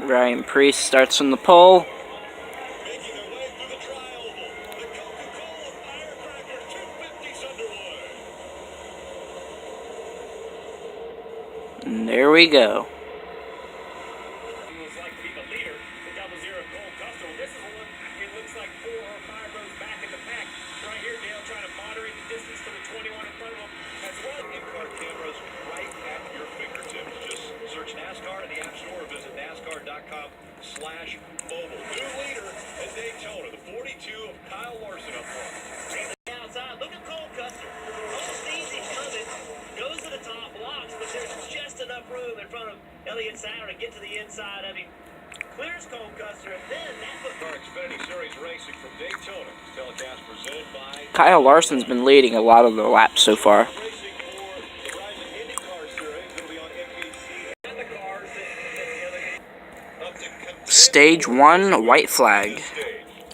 Ryan Priest starts from the pole. Making their way through the tri-oval, the Coca-Cola Firecracker 250's underway. And there we go. Feels like to be the leader, the 00 Cole Custer. This is one, it looks like 4 or 5 rows back in the pack. Right here, Dale trying to moderate the distance to the 21 in front of him as well. In-car cameras right at your fingertips. Just search NASCAR in the App Store or visit NASCAR.com/mobile. New leader at Daytona, the 42 of Kyle Larson up front. Outside, look at Cole Custer. Almost easy coming, goes to the top, blocks, but there's just enough room in front of Elliott Sadler to get to the inside of him. Clears Cole Custer, and then NASCAR XIFINITY Series racing from Daytona. Telecast presented by Kyle Larson's been leading a lot of the laps so far. racing for the Rising IndyCar Series. It'll be on NBC and the cars up to Stage 1, white flag.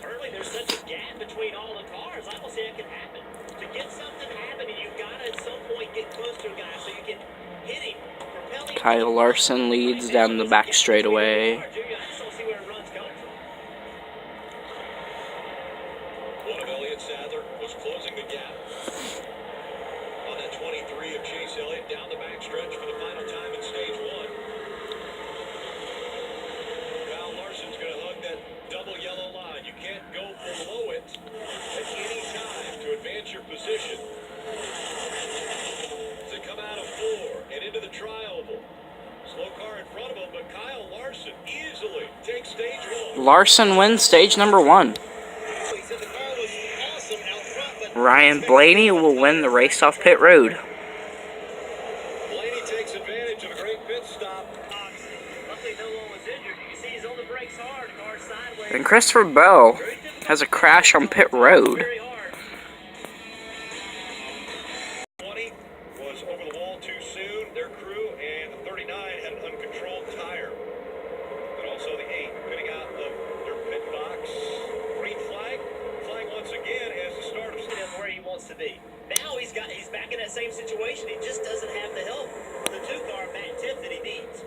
early, there's such a gap between all the cars. I don't see it can happen. To get something happening, you've got to at some point get close to a guy so you can hit him. Propel him. Kyle Larson leads down the back straightaway. I just don't see where it runs coming from. One of Elliott Sadler was closing the gap on that 23 of Chase Elliott down the backstretch for the final time in stage 1. Kyle Larson's going to hug that double yellow line. You can't go below it at any time to advance your position. As they come out of 4 and into the tri-oval. Slow car in front of him, but Kyle Larson easily takes stage 1. Larson wins stage number 1. He said the car was awesome out front, but Ryan Blaney will win the race off pit road. Blaney takes advantage of a great pit stop. Luckily, no one was injured. You can see he's on the brakes hard. Car sideways. And Christopher Bell has a crash on pit road. Very hard. 20 was over the wall too soon. Their crew and the 39 had an uncontrolled tire. But also the 8 getting out of their pit box. Green flag. Flag once again as the start of where he wants to be. Now he's back in that same situation. He just doesn't have the help from the 2-car Matt Tip that he needs.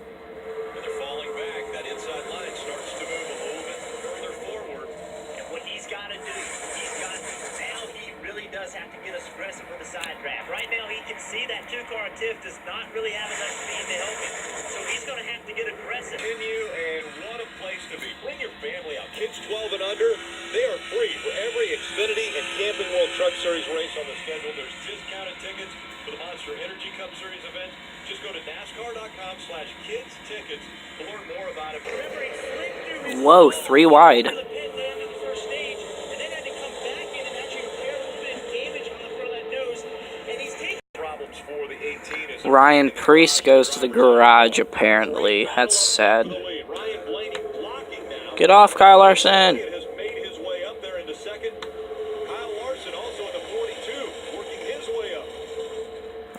And they're falling back. That inside line starts to move a little bit further forward. And what he's got to do, now he really does have to get us aggressive for the side draft. Right now he can see that 2-car Tiff does not really have enough speed to help him. So he's going to have to get aggressive. Continue, and what a place to be. Bring your family out. Kids 12 and under, they are free for every Xfinity and Camping World Truck Series race on the schedule. There's discounted tickets for the Monster Energy Cup Series event. Just go to NASCAR.com/kidstickets to learn more about it. Remember, he slid through his Whoa, 3 wide. to the pit end in the first stage, and then had to come back in and actually repair a little bit of damage on the front of that nose. And he's taking problems for the 18 as Ryan Priest goes to the garage, apparently. That's sad. Ryan Blaney blocking now. Get off, Kyle Larson. Has made his way up there into second. Kyle Larson also in the 42, working his way up.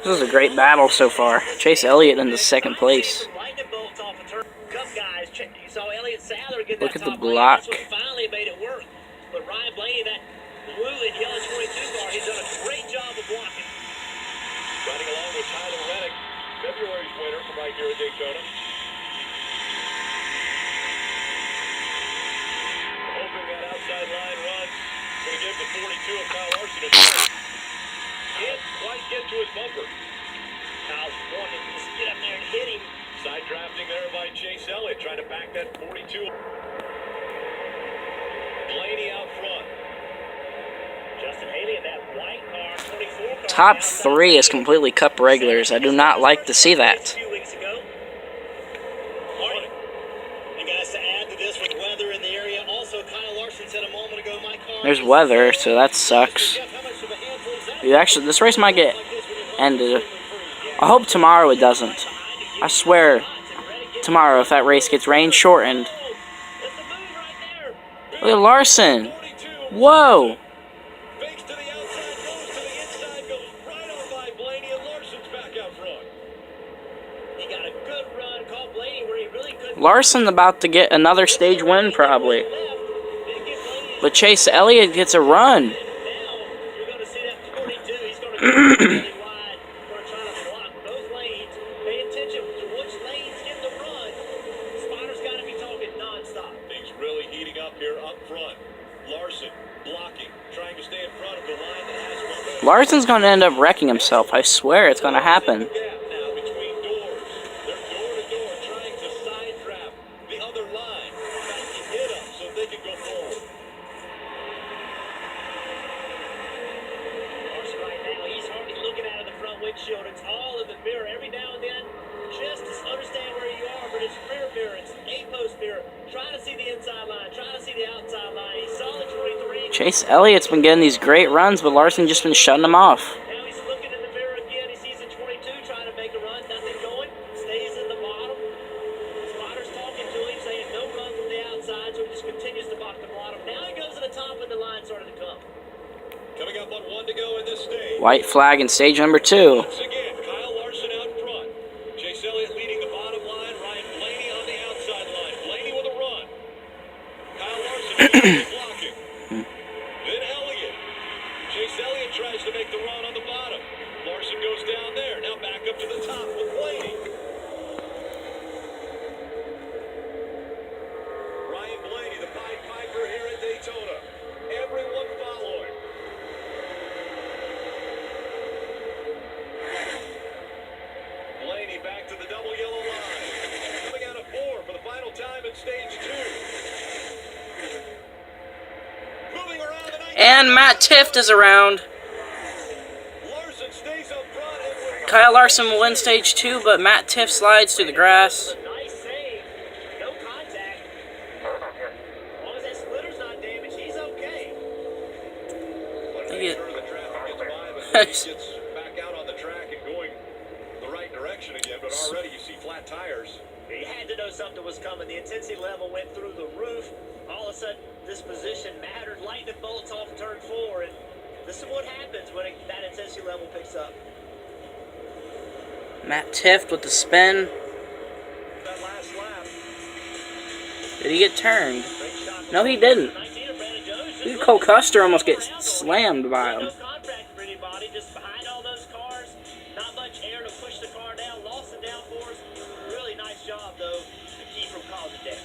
This is a great battle so far. Chase Elliott in the second place. Lightning bolts off a turn. Cup guys, you saw Elliott Sadler get Look that at the top lane. block. That's what finally made it work. But Ryan Blaney, that blue and yellow 22 car, he's done a great job of blocking. Riding along with Tyler Reddick, February's winner from right here at Daytona. Hoping that outside line run going to give the 42 of Kyle Larson a shot. Can't quite get to his bumper. Kyle wanted to just get up there and hit him. Side drafting there by Chase Elliott, trying to back that 42. Blaney out front. Justin Haley in that white car, 24 car. Top 3 is completely Cup regulars. I do not like to see that. A few weeks ago. Morning. And guys, to add to this with weather in the area, also Kyle Larson said a moment ago, my car. There's weather, so that sucks. Actually, this race might get ended. I hope tomorrow it doesn't. I swear, tomorrow if that race gets rain shortened. Look at Larson. Whoa. Fakes to the outside, goes to the inside, goes right on by Blaney, and Larson's back out front. He got a good run, caught Blaney where he really couldn't. Larson about to get another stage win probably. But Chase Elliott gets a run. Now, you're going to see that 42. He's going to go really wide for trying to block both lanes. Pay attention to which lanes get the run. Spotter's got to be talking up here up front. Larson blocking, trying to stay in front of the line that has momentum. Larson's going to end up wrecking himself. I swear it's going to happen. Now between doors. They're door to door trying to side trap the other line. Trying to hit them so they can go forward. Larson right now, he's hardly looking out of the front windshield. It's all in the mirror. Every now and then, just to understand where you are, but it's rear mirror, it's A-post mirror. Trying to see the inside line, trying to see the outside line. He's solid 23. Chase Elliott's been getting these great runs, but Larson just been shutting them off. Now he's looking in the mirror again. He sees a 22 trying to make a run. Nothing going. Stays in the bottom. Spotter's talking to him, saying no run from the outside, so he just continues to block the bottom. Now he goes to the top, and the line started to come. Coming up on 1 to go in this stage. White flag in stage number 2. Once again, Kyle Larson out front. Chase Elliott leading the bottom line. Ryan Blaney on the outside line. Blaney with a run. Kyle Larson blocking. Then Elliott. Chase Elliott tries to make the run on the bottom. Larson goes down there. Now back up to the top with Blaney. Ryan Blaney, the Pied Piper here at Daytona. Everyone following. Blaney back to the double yellow line. Coming out of 4 for the final time in stage 2. Moving around the night. And Matt Tifft is around. Larson stays up front and will Kyle Larson will win stage 2, but Matt Tifft slides through the grass. Nice save. No contact. As long as that splitter's not damaged, he's okay. Want to Look make at- sure the traffic gets by, but he gets back out on the track and going the right direction again. But already you see flat tires. He had to know something was coming. The intensity level went through the roof. All of a sudden, this position mattered. Lightning bolts off turn 4, and this is what happens when that intensity level picks up. Matt Tifft with the spin. That last lap. Did he get turned? Great shot. No, he didn't. 19 of Brandon Jones. Look at Cole Custer almost get slammed by him. No contact for anybody. Just behind all those cars. Not much air to push the car down. Lost the downforce. Really nice job, though, to keep from causing damage.